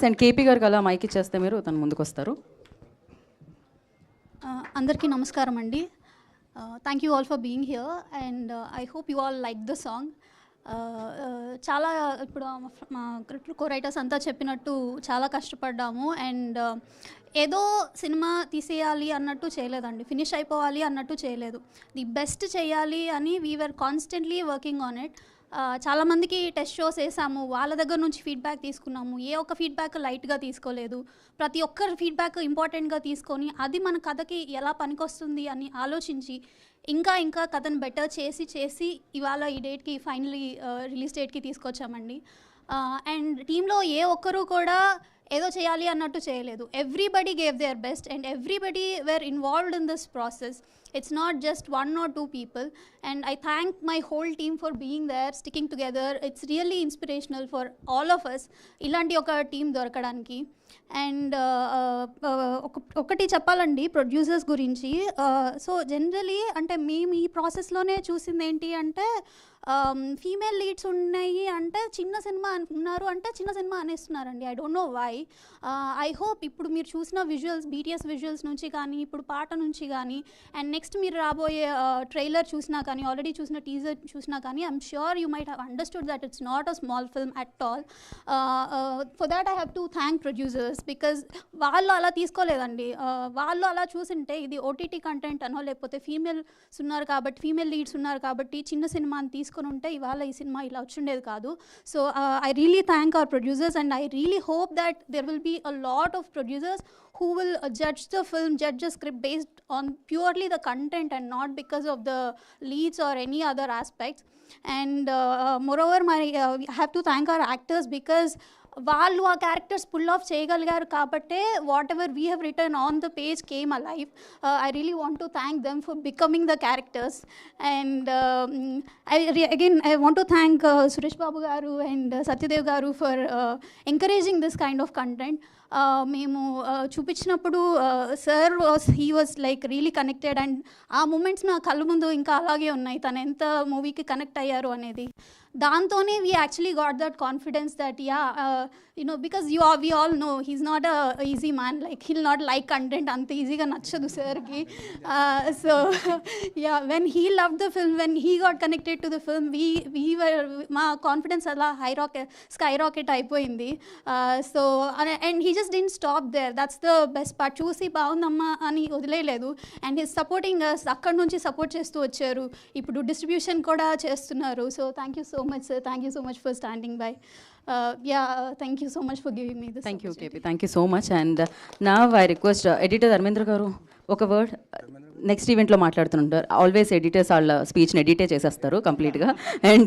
And KP గారికి అలా mic ఇచ్చేస్తే మీరు తను ముందుకు వస్తారు. అందరికీ నమస్కారం అండి. Thank you all for being here and I hope you all like the song. చాలా ఇప్పుడు మా కో రైటర్స్ అంతా చెప్పినట్టు చాలా కష్టపడ్డాము అండ్ ఏదో సినిమా తీసేయాలి అన్నట్టు చేయలేదండి, ఫినిష్ అయిపోవాలి అన్నట్టు చేయలేదు. ది బెస్ట్ చేయాలి అని we are constantly working on it. చాలామందికి టెస్ట్ షోస్ వేసాము, వాళ్ళ దగ్గర నుంచి ఫీడ్బ్యాక్ తీసుకున్నాము. ఏ ఒక్క ఫీడ్బ్యాక్ లైట్గా తీసుకోలేదు, ప్రతి ఒక్కరి ఫీడ్బ్యాక్ ఇంపార్టెంట్గా తీసుకొని అది మన కథకి ఎలా పనికొస్తుంది అని ఆలోచించి ఇంకా ఇంకా కథను బెటర్ చేసి ఇవాళ ఈ డేట్కి ఫైనలీ రిలీజ్ డేట్కి తీసుకొచ్చామండి. అండ్ టీంలో ఏ ఒక్కరూ కూడా ఏదో చేయాలి అన్నట్టు చేయలేదు. Everybody gave their best and everybody were involved in this process. It's not just one or two people, and I thank my whole team for being there, sticking together. It's really inspirational for all of us ilanti oka team dorakadaniki. And ఒకటి చెప్పాలండి producers గురించి. So generally అంటే మేము ఈ ప్రాసెస్లోనే చూసింది ఏంటి అంటే female leads ఉన్నాయి అంటే చిన్న సినిమా ఉన్నారు అంటే చిన్న సినిమా అనేస్తున్నారండి. I don't know why. I hope ఇప్పుడు మీరు చూసిన విజువల్స్, బీటీఎస్ విజువల్స్ నుంచి కానీ ఇప్పుడు పాట నుంచి కానీ అండ్ నెక్స్ట్ మీరు రాబోయే ట్రైలర్ చూసినా కానీ ఆల్రెడీ చూసిన టీజర్ చూసినా కానీ I'm sure you might have understood that it's not a small film at all. For that I have to thank producers because వాళ్ళు అలా తీసుకోలేదండి. వాళ్ళు అలా చూసింటే ఇది ఓటీటీ కంటెంట్ అనో లేకపోతే ఫీమేల్స్ ఉన్నారు కాబట్టి ఫీమేల్ లీడ్స్ ఉన్నారు కాబట్టి చిన్న సినిమాని తీసుకొని ఉంటే ఇవాళ ఈ సినిమా ఇలా వచ్చుండేది కాదు. So I really thank our producers and I really hope that there will be a lot of producers who will judge the film, judge the script based on purely the content and not because of the leads or any other aspects. And moreover, I have to thank our actors because వాళ్ళు ఆ characters pull off చేయగలిగారు కాబట్టే whatever we have return on the page came alive. I really want to thank them for becoming the characters. And I want to thank Suresh Babu garu and Satyadev garu for encouraging this kind of content. మేము చూపించినప్పుడు sir he was like really connected and ఆ moments నా కళ్ళ ముందు ఇంకా అలాగే ఉన్నాయి, తను ఎంత మూవీకి కనెక్ట్ అయ్యారు అనేది. దాంతోనే we actually got that confidence that because we all know he's not a easy man, like he'll not like content అంత ఈజీగా నచ్చదు సార్కి. So when he love the film, when he got connected to the film, మా confidence అలా sky rocket అయిపోయింది. So and he just didn't stop there, that's the best part. చూసి బాగుందమ్మా అని వదిలేయలేదు అండ్ హీస్ సపోర్టింగ్ అస్, అక్కడి నుంచి support చేస్తూ వచ్చారు, ఇప్పుడు డిస్ట్రిబ్యూషన్ కూడా చేస్తున్నారు. So thank you so much sir, thank you so much for standing by. Thank you so much for giving me this. Thank you KP, thank you so much. And now I request editor Dharmendra గారు ఒక word. Next ఈవెంట్లో మాట్లాడుతుంటారు, always editors వాళ్ళ స్పీచ్ని ఎడిటే చేసేస్తారు కంప్లీట్గా. And